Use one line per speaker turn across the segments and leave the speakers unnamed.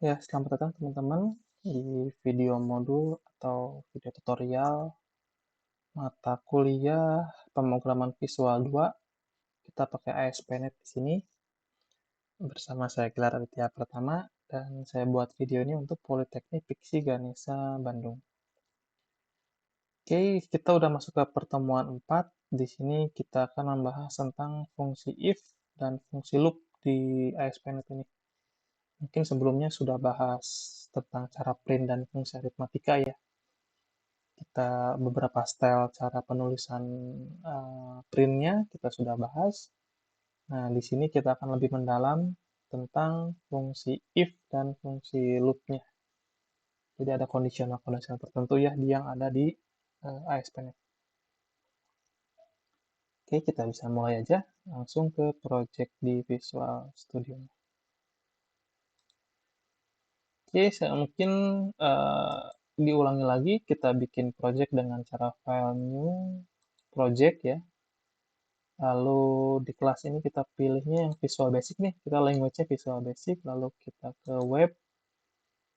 Ya, selamat datang teman-teman di video modul atau video tutorial mata kuliah pemrograman Visual 2. Kita pakai ASP.NET di sini bersama saya Gilar Aditya Pratama dan saya buat video ini untuk Politeknik Piksi Ganesha Bandung. Oke, kita udah masuk ke pertemuan 4. Di sini kita akan membahas tentang fungsi if dan fungsi loop di ASP.NET ini. Mungkin sebelumnya sudah bahas tentang cara print dan fungsi aritmatika ya. Kita beberapa style cara penulisan printnya kita sudah bahas. Nah, di sini kita akan lebih mendalam tentang fungsi if dan fungsi loop-nya. Jadi ada kondisional-kondisional tertentu ya yang ada di ASP.NET. Oke, kita bisa mulai aja langsung ke project di Visual Studio. Oke, saya mungkin diulangi lagi, kita bikin project dengan cara file new project ya. Lalu di kelas ini kita pilihnya yang Visual Basic nih. Kita language-nya Visual Basic, lalu kita ke web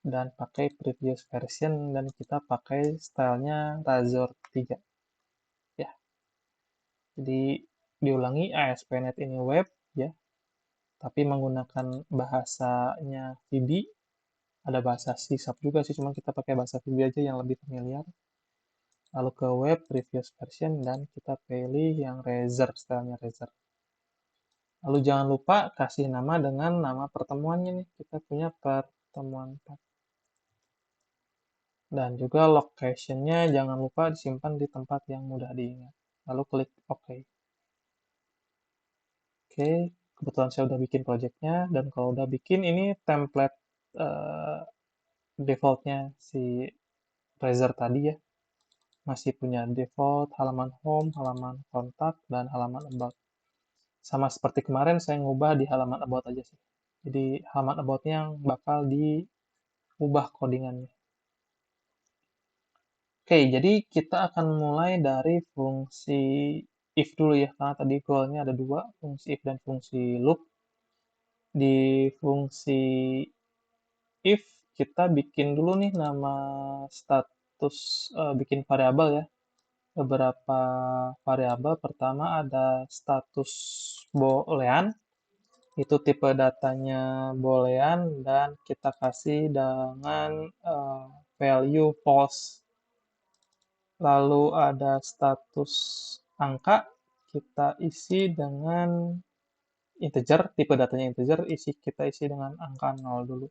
dan pakai previous version dan kita pakai stylenya Razor 3. Ya. Jadi diulangi ASP.NET ini web ya, tapi menggunakan bahasanya VB. Ada bahasa C# juga sih, cuma kita pakai bahasa VB aja yang lebih familiar. Lalu ke web previous version dan kita pilih yang Razor, stylenya Razor. Lalu jangan lupa kasih nama dengan nama pertemuannya nih. Kita punya pertemuan 4. Dan juga location-nya jangan lupa disimpan di tempat yang mudah diingat. Lalu klik OK. Oke, kebetulan saya udah bikin project-nya. Dan kalau udah bikin, ini template default-nya si Razor tadi ya. Masih punya default halaman home, halaman kontak, dan halaman about. Sama seperti kemarin, saya ngubah di halaman about aja sih. Jadi halaman about-nya yang bakal diubah codingannya. Oke, jadi kita akan mulai dari fungsi if dulu ya, karena tadi goalnya ada dua, fungsi if dan fungsi loop. Di fungsi if, kita bikin dulu nih nama status, bikin variabel ya. Beberapa variabel, pertama ada status boolean, itu tipe datanya boolean, dan kita kasih dengan value false. Lalu ada status angka, kita isi dengan integer, tipe datanya integer, kita isi dengan angka 0 dulu.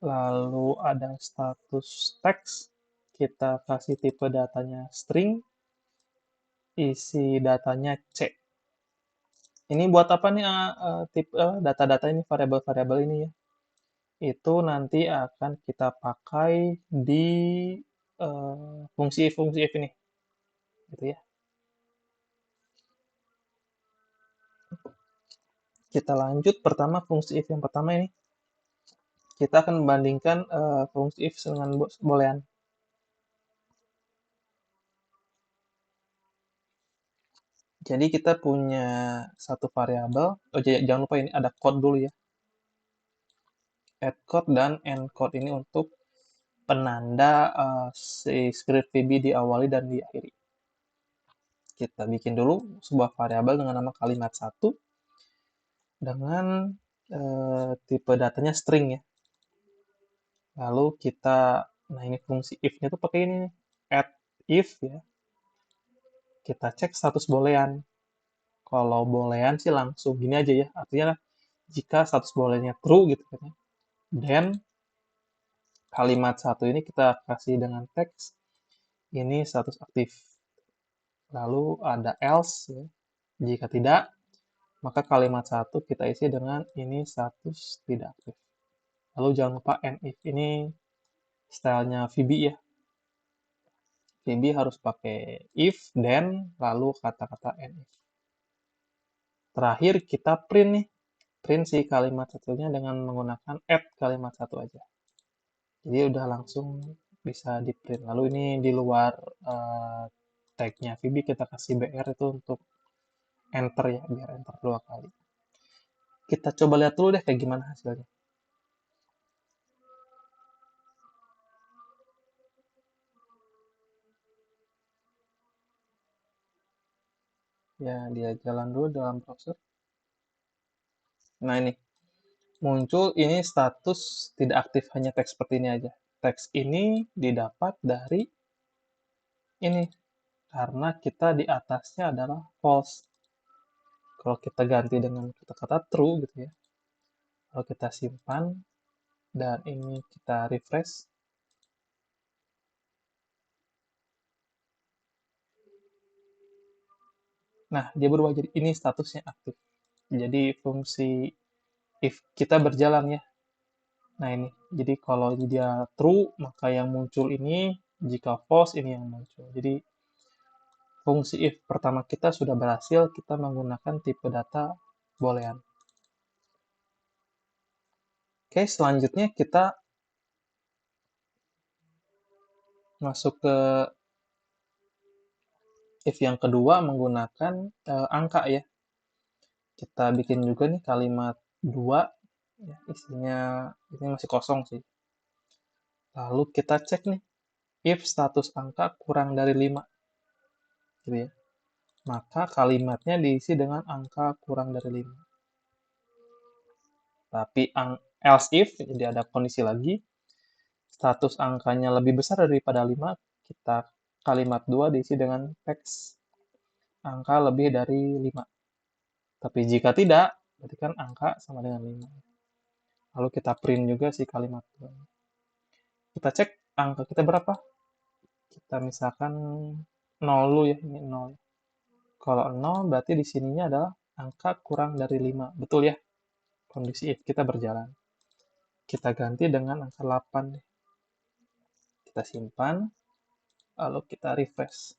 Lalu ada status teks, kita kasih tipe datanya string, isi datanya C. Ini buat apa nih tipe data-data ini, variabel-variabel ini ya? Itu nanti akan kita pakai di fungsi if ini, gitu ya. Kita lanjut, pertama fungsi if yang pertama ini. Kita akan membandingkan fungsi if dengan boolean. Jadi kita punya satu variabel. Oh, jangan lupa ini ada code dulu ya. Add code dan end code ini untuk penanda si script VB diawali dan diakhiri. Kita bikin dulu sebuah variabel dengan nama kalimat 1 dengan tipe datanya string ya. Lalu kita, nah ini fungsi if-nya tuh pakai ini, add if ya. Kita cek status boolean. Kalau boolean sih langsung gini aja ya, artinya jika status booleannya true gitu kan ya, then kalimat 1 ini kita kasih dengan teks ini status aktif. Lalu ada else ya. Jika tidak, maka kalimat 1 kita isi dengan ini status tidak aktif. Lalu jangan lupa end if, ini stylenya VB ya. VB harus pakai if, then, lalu kata-kata end if. Terakhir kita print nih, print si kalimat satunya dengan menggunakan add kalimat 1 aja. Jadi udah langsung bisa di print. Lalu ini di luar tag-nya VB kita kasih BR itu untuk enter ya, biar enter 2 kali. Kita coba lihat dulu deh kayak gimana hasilnya. Ya, dia jalan dulu dalam browser. Nah, ini muncul ini status tidak aktif, hanya teks seperti ini aja. Teks ini didapat dari ini karena kita di atasnya adalah false. Kalau kita ganti dengan kata-kata true gitu ya. Kalau kita simpan dan ini kita refresh. Nah, dia berubah jadi ini statusnya aktif. Jadi fungsi if kita berjalan ya. Nah, ini. Jadi kalau dia true, maka yang muncul ini, jika false ini yang muncul. Jadi fungsi if pertama kita sudah berhasil, kita menggunakan tipe data boolean. Oke, selanjutnya kita masuk ke if yang kedua menggunakan angka ya. Kita bikin juga nih kalimat 2, ya, isinya ini masih kosong sih. Lalu kita cek nih, if status angka kurang dari 5, gitu ya. Maka kalimatnya diisi dengan angka kurang dari 5. Tapi else if, jadi ada kondisi lagi, status angkanya lebih besar daripada 5, kita kalimat 2 diisi dengan teks angka lebih dari 5. Tapi jika tidak, berarti kan angka sama dengan 5. Lalu kita print juga si kalimat 2. Kita cek angka kita berapa. Kita misalkan 0 dulu ya, ini 0. Kalau 0 berarti di sininya adalah angka kurang dari 5. Betul ya? Kondisi if kita berjalan. Kita ganti dengan angka 8. Kita simpan, lalu kita refresh.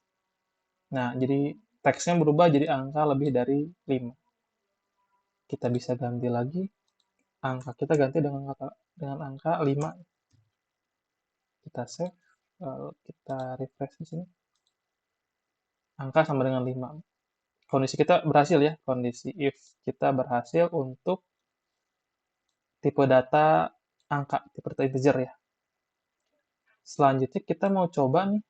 Nah, jadi teksnya berubah jadi angka lebih dari 5. Kita bisa ganti lagi, angka kita ganti dengan angka 5. Kita save, lalu kita refresh di sini. Angka sama dengan 5. Kondisi kita berhasil ya, kondisi if kita berhasil untuk tipe data angka, tipe data integer ya. Selanjutnya kita mau coba nih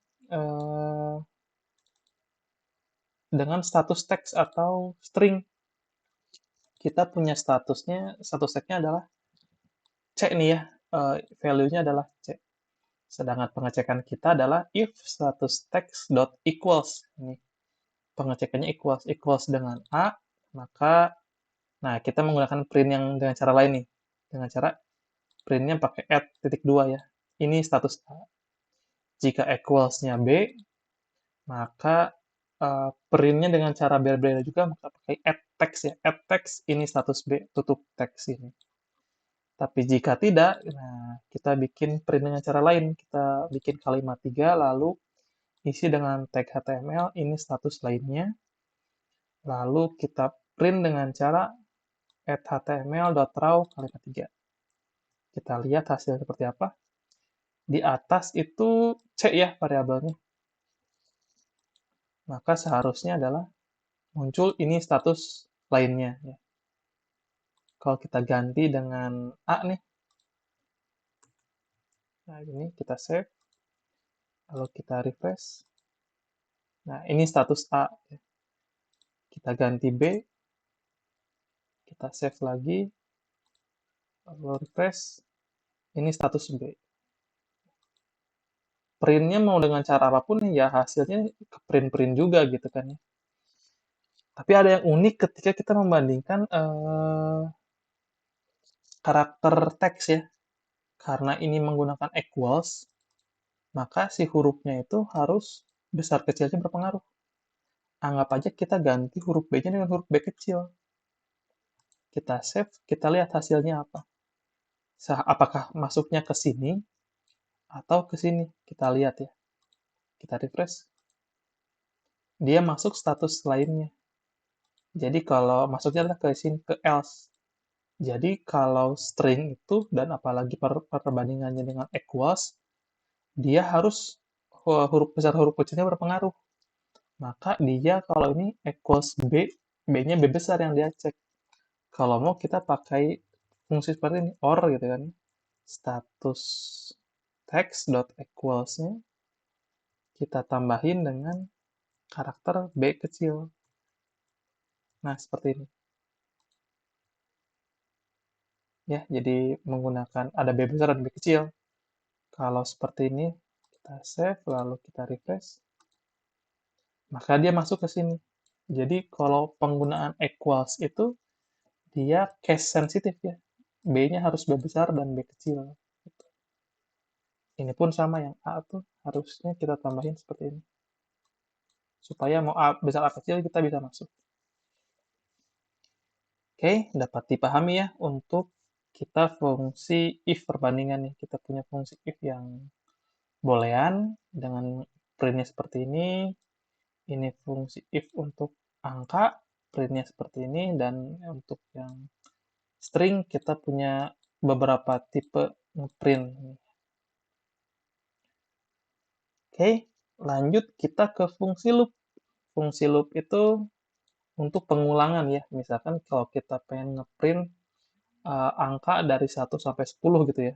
dengan status teks atau string. Kita punya status tag-nya adalah C nih ya, value-nya adalah C. Sedangkan pengecekan kita adalah if status text dot equals. Ini pengecekannya equals dengan A, maka nah kita menggunakan print yang dengan cara lain nih. Dengan cara printnya pakai add titik 2 ya. Ini status A. Jika equals-nya B, maka printnya dengan cara berbeda juga, maka pakai add text ya. Add text ini status B, tutup teks ini. Tapi jika tidak, nah kita bikin print dengan cara lain. Kita bikin kalimat 3, lalu isi dengan tag HTML, ini status lainnya. Lalu kita print dengan cara add html.raw kalimat 3. Kita lihat hasil seperti apa. Di atas itu C ya variabelnya. Maka seharusnya adalah muncul ini status lainnya. Ya. Kalau kita ganti dengan A nih, nah ini kita save, lalu kita refresh. Nah ini status A. Ya. Kita ganti B, kita save lagi, lalu refresh. Ini status B. Printnya mau dengan cara apapun ya hasilnya ke print-print juga gitu kan ya. Tapi ada yang unik ketika kita membandingkan karakter teks ya. Karena ini menggunakan equals, maka si hurufnya itu harus besar kecilnya berpengaruh. Anggap aja kita ganti huruf B-nya dengan huruf B kecil. Kita save, kita lihat hasilnya apa. Apakah masuknya ke sini atau ke sini? Kita lihat ya. Kita refresh. Dia masuk status lainnya. Jadi kalau masuknya adalah ke sini, ke else. Jadi kalau string itu, dan apalagi perbandingannya dengan equals, dia harus huruf besar huruf kecilnya berpengaruh. Maka dia kalau ini equals B, B-nya B besar yang dia cek. Kalau mau kita pakai fungsi seperti ini, or gitu kan. Status text dot equals-nya kita tambahin dengan karakter B kecil. Nah, seperti ini. Ya, jadi menggunakan ada B besar dan B kecil. Kalau seperti ini, kita save, lalu kita refresh, maka dia masuk ke sini. Jadi kalau penggunaan equals itu, dia case sensitif ya. B-nya harus B besar dan B kecil. Ini pun sama, yang A tuh harusnya kita tambahin seperti ini. Supaya mau A besar A kecil kita bisa masuk. Oke, dapat dipahami ya untuk kita fungsi if perbandingan nih. Kita punya fungsi if yang boolean dengan printnya seperti ini. Ini fungsi if untuk angka, printnya seperti ini. Dan untuk yang string kita punya beberapa tipe ngeprint. Oke, lanjut kita ke fungsi loop. Fungsi loop itu untuk pengulangan ya. Misalkan kalau kita pengen ngeprint angka dari 1 sampai 10 gitu ya.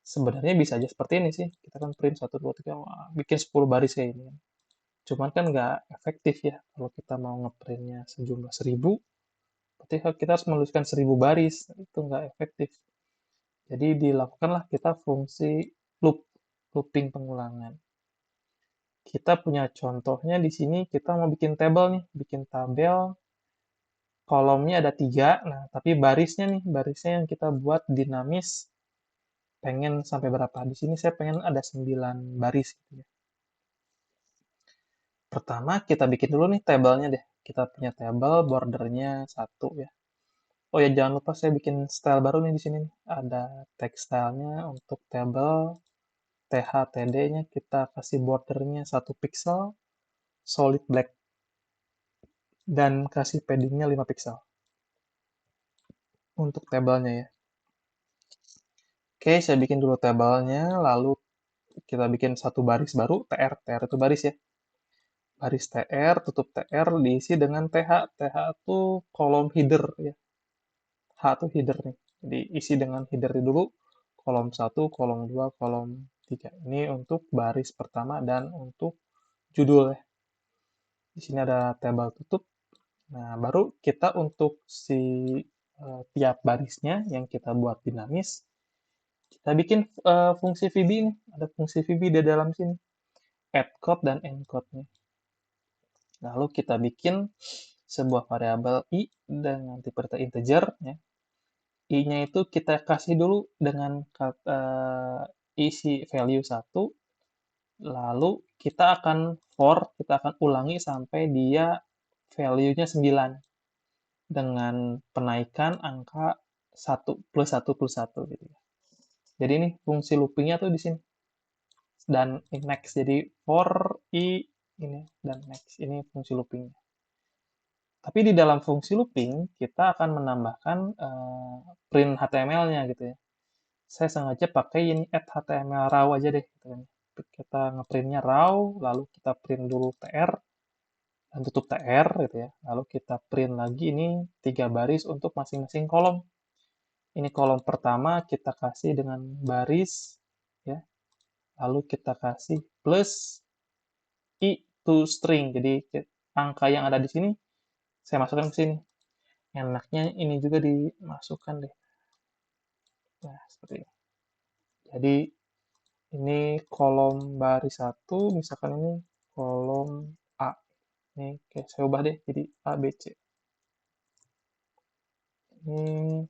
Sebenarnya bisa aja seperti ini sih. Kita kan print 1, 2, 3, wah, bikin 10 baris kayak ini. Cuman kan nggak efektif ya. Kalau kita mau ngeprintnya sejumlah 1000, berarti kita harus menuliskan 1000 baris. Itu nggak efektif. Jadi dilakukanlah kita fungsi loop, looping pengulangan. Kita punya contohnya di sini, kita mau bikin tabel nih, bikin tabel, kolomnya ada 3, nah tapi barisnya nih, barisnya yang kita buat dinamis, pengen sampai berapa? Di sini saya pengen ada 9 baris gitu ya. Pertama kita bikin dulu nih tabelnya deh. Kita punya tabel bordernya 1 ya. Oh ya jangan lupa saya bikin style baru nih di sini nih. Ada text stylenya untuk tabel THTD-nya kita kasih bordernya 1 pixel solid black dan kasih paddingnya 5 pixel untuk tabelnya ya. Oke, saya bikin dulu tabelnya, lalu kita bikin satu baris baru, TR. TR itu baris ya. Baris TR, tutup TR, diisi dengan TH. TH itu kolom header ya. H itu header nih. Jadi isi dengan header dulu, kolom 1, kolom 2, kolom 3. Ini untuk baris pertama dan untuk judul ya. Di sini ada tabel tutup. Nah, baru kita untuk si tiap barisnya yang kita buat dinamis, kita bikin fungsi VB nih. Ada fungsi VB di dalam sini. Add code dan encode nih. Lalu kita bikin sebuah variabel i dengan tipe data integer ya. I-nya itu kita kasih dulu dengan isi value 1, lalu kita akan kita akan ulangi sampai dia value-nya 9 dengan penaikan angka 1 plus 1 plus 1 gitu ya. Jadi ini fungsi loopingnya tuh di sini. Dan next, jadi for i ini dan next, ini fungsi loopingnya. Tapi di dalam fungsi looping, kita akan menambahkan print HTML-nya gitu ya. Saya sengaja pakai ini add HTML raw aja deh. Gitu kan. Kita ngeprintnya raw, lalu kita print dulu TR, dan tutup TR gitu ya. Lalu kita print lagi ini 3 baris untuk masing-masing kolom. Ini kolom pertama kita kasih dengan baris, ya. Lalu kita kasih plus i to string. Jadi angka yang ada di sini, saya masukkan ke sini. Enaknya ini juga dimasukkan deh. Nah, seperti ini. Jadi ini kolom baris 1, misalkan ini kolom A. Ini kayak saya ubah deh jadi A, B, C. Ini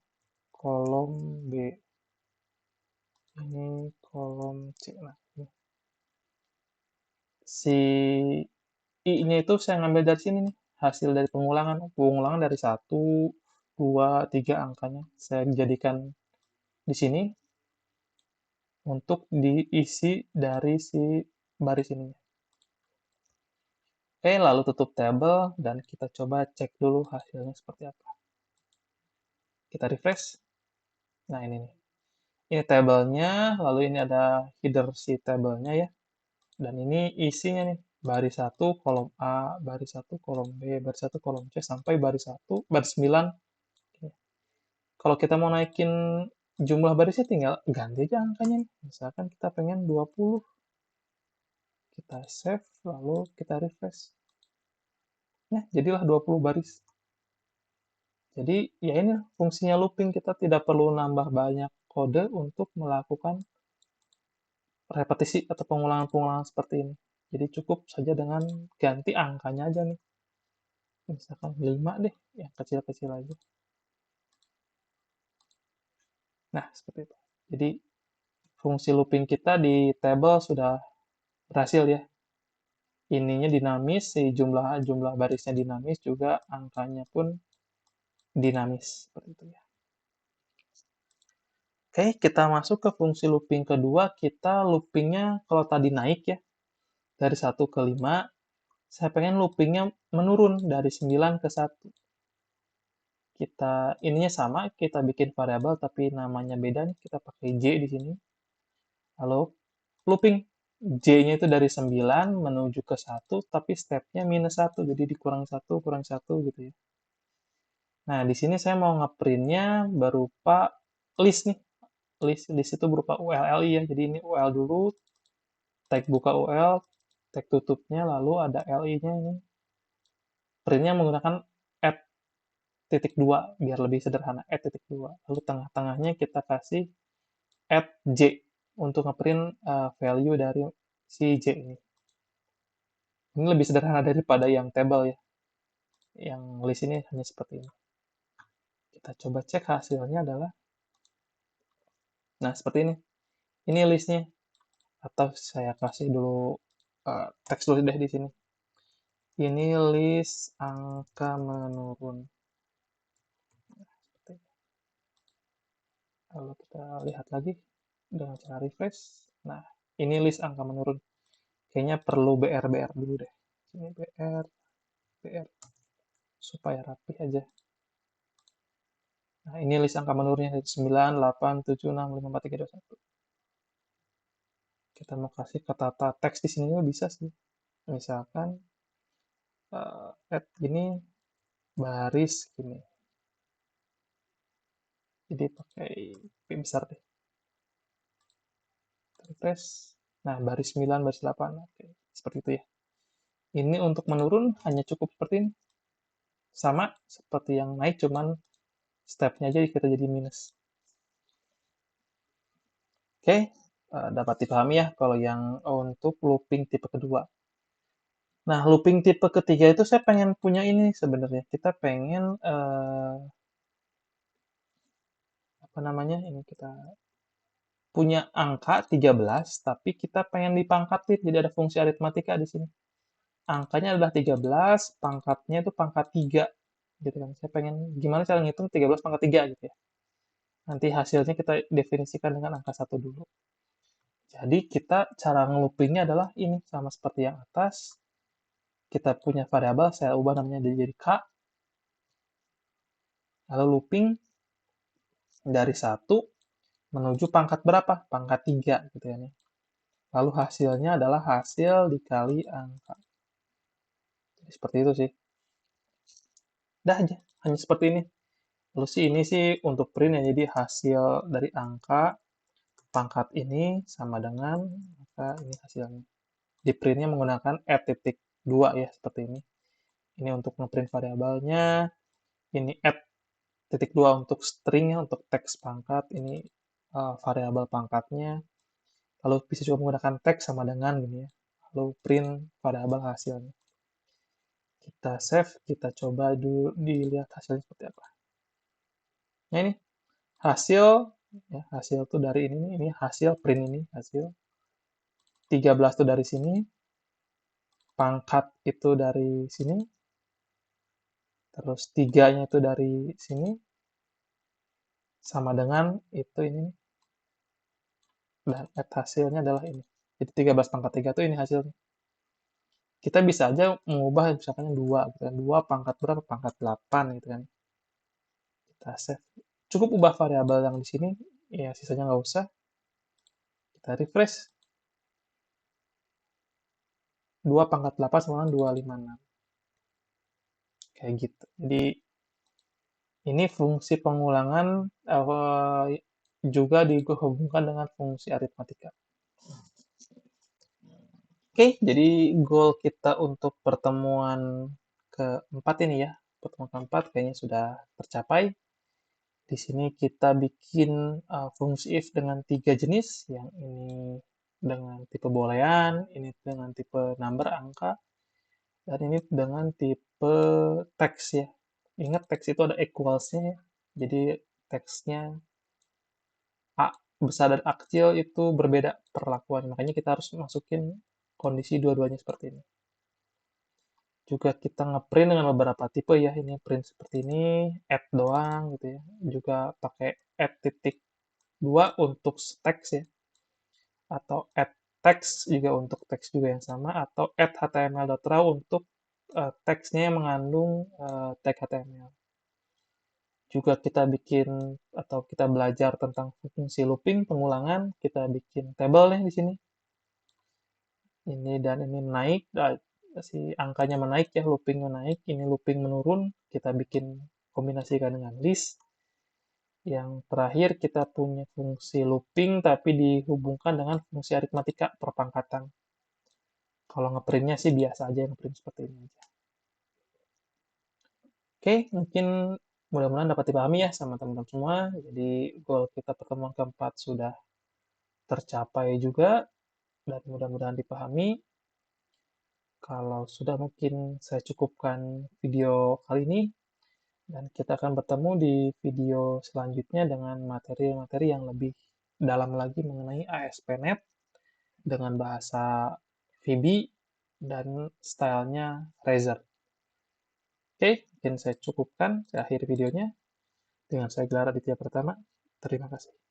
kolom B. Ini kolom C. Nah, ini. Si I-nya itu saya ngambil dari sini nih. Hasil dari pengulangan. Pengulangan dari 1, 2, 3 angkanya. Saya jadikan di sini untuk diisi dari si baris ini. Oke, lalu tutup tabel dan kita coba cek dulu hasilnya seperti apa. Kita refresh. Nah, ini nih. Ini tabelnya, lalu ini ada header si tabelnya ya. Dan ini isinya nih. Baris 1, kolom A, baris 1, kolom B, baris 1, kolom C, sampai baris 1, baris 9. Kalau kita mau naikin jumlah barisnya tinggal ganti aja angkanya nih. Misalkan kita pengen 20. Kita save, lalu kita refresh. Nah, jadilah 20 baris. Jadi ya ini fungsinya looping, kita tidak perlu nambah banyak kode untuk melakukan repetisi atau pengulangan-pengulangan seperti ini. Jadi cukup saja dengan ganti angkanya aja nih. Misalkan 5 deh, yang kecil-kecil aja. Nah, seperti itu. Jadi fungsi looping kita di table sudah berhasil ya. Ininya dinamis, si jumlah barisnya dinamis, juga angkanya pun dinamis seperti itu ya. Oke, kita masuk ke fungsi looping kedua. Kita loopingnya kalau tadi naik ya, dari 1 ke 5, saya pengen loopingnya menurun dari 9 ke 1. Kita ininya sama, kita bikin variabel tapi namanya beda nih, kita pakai J di sini. Lalu looping J-nya itu dari 9 menuju ke 1, tapi step-nya -1, jadi dikurang 1, kurang 1 gitu ya. Nah, di sini saya mau ngeprint-nya berupa list nih. List itu berupa ULLI ya, jadi ini UL dulu, tag buka UL, tag tutupnya, lalu ada LI-nya ini. Print-nya menggunakan add titik 2 biar lebih sederhana, add titik 2. Lalu tengah-tengahnya kita kasih add J untuk ngeprint value dari si J ini. Ini lebih sederhana daripada yang table ya. Yang list ini hanya seperti ini. Kita coba cek hasilnya adalah, nah seperti ini. Ini listnya. Atau saya kasih dulu teks dulu deh di sini. Ini list angka menurun. Lalu kita lihat lagi dengan cara refresh. Nah, ini list angka menurun. Kayaknya perlu BR dulu deh. Ini BR supaya rapi aja. Nah, ini list angka menurunnya dari 9, 8, 7, 6, 5, 4, 3, 2, 1. Kita mau kasih kata teks di sini juga bisa sih. Misalkan add ini baris gini. Jadi pakai P besar deh. Refresh. Nah, baris 9, baris 8. Oke, seperti itu ya. Ini untuk menurun hanya cukup seperti ini. Sama seperti yang naik, cuman stepnya aja kita jadi minus. Oke, dapat dipahami ya kalau yang untuk looping tipe kedua. Nah, looping tipe ketiga itu saya pengen punya ini sebenarnya. Kita pengen apa namanya? Ini kita punya angka 13 tapi kita pengen dipangkatin. Jadi ada fungsi aritmatika di sini. Angkanya adalah 13, pangkatnya itu pangkat 3 gitu kan. Saya pengen gimana cara ngitung 13 pangkat 3 gitu ya. Nanti hasilnya kita definisikan dengan angka 1 dulu. Jadi kita cara ngeloopingnya adalah ini sama seperti yang atas. Kita punya variabel, saya ubah namanya jadi K. Lalu looping dari 1 menuju pangkat berapa? Pangkat 3 gitu ya. Lalu hasilnya adalah hasil dikali angka. Jadi seperti itu sih. Dah aja, hanya seperti ini. Lalu sih ini sih untuk print ya, jadi hasil dari angka pangkat ini sama dengan maka ini hasilnya. Di printnya menggunakan add titik 2 ya, seperti ini. Ini untuk ngeprint variabelnya, ini add titik 2 untuk stringnya, untuk teks pangkat, ini variabel pangkatnya. Lalu bisa juga menggunakan teks sama dengan gini ya. Lalu print variabel hasilnya. Kita save, kita coba dulu dilihat hasilnya seperti apa. Nah ini hasil ya, hasil tuh dari ini hasil print ini hasil 13 tuh dari sini, pangkat itu dari sini, terus 3-nya itu dari sini, sama dengan itu ini, dan hasilnya adalah ini. Jadi 13 pangkat 3 itu ini hasilnya. Kita bisa aja mengubah misalkan 2, gitu kan. 2 pangkat berapa? Pangkat 8 gitu kan. Kita save. Cukup ubah variabel yang di sini, ya sisanya nggak usah. Kita refresh. 2 pangkat 8 sama dengan 256. Kayak gitu. Jadi ini fungsi pengulangan juga dihubungkan dengan fungsi aritmatika. Oke, jadi goal kita untuk pertemuan keempat ini ya, pertemuan keempat kayaknya sudah tercapai. Di sini kita bikin fungsi if dengan 3 jenis, yang ini dengan tipe boolean, ini dengan tipe number angka, dan ini dengan tipe teks ya. Ingat teks itu ada equals-nya ya. Jadi teksnya A besar dan A kecil itu berbeda perlakuan. Makanya kita harus masukin kondisi dua-duanya seperti ini. Juga kita ngeprint dengan beberapa tipe ya. Ini print seperti ini, add doang gitu ya. Juga pakai add titik 2 untuk teks ya. Atau add text juga untuk teks juga yang sama. Atau add html.raw untuk teksnya yang mengandung tag HTML. Juga kita bikin atau kita belajar tentang fungsi looping, pengulangan, kita bikin table nih di sini. Ini dan ini naik, si angkanya menaik ya, loopingnya naik, ini looping menurun, kita bikin kombinasikan dengan list. Yang terakhir kita punya fungsi looping tapi dihubungkan dengan fungsi aritmatika perpangkatan. Kalau ngeprintnya sih biasa aja ngeprint seperti ini aja. Oke, mungkin mudah-mudahan dapat dipahami ya sama teman-teman semua. Jadi goal kita pertemuan keempat sudah tercapai juga dan mudah-mudahan dipahami. Kalau sudah mungkin saya cukupkan video kali ini dan kita akan bertemu di video selanjutnya dengan materi-materi yang lebih dalam lagi mengenai ASP.NET dengan bahasa VB dan stylenya Razor. Oke, mungkin saya cukupkan, saya akhiri videonya dengan saya Gelar Aditya Pertama. Terima kasih.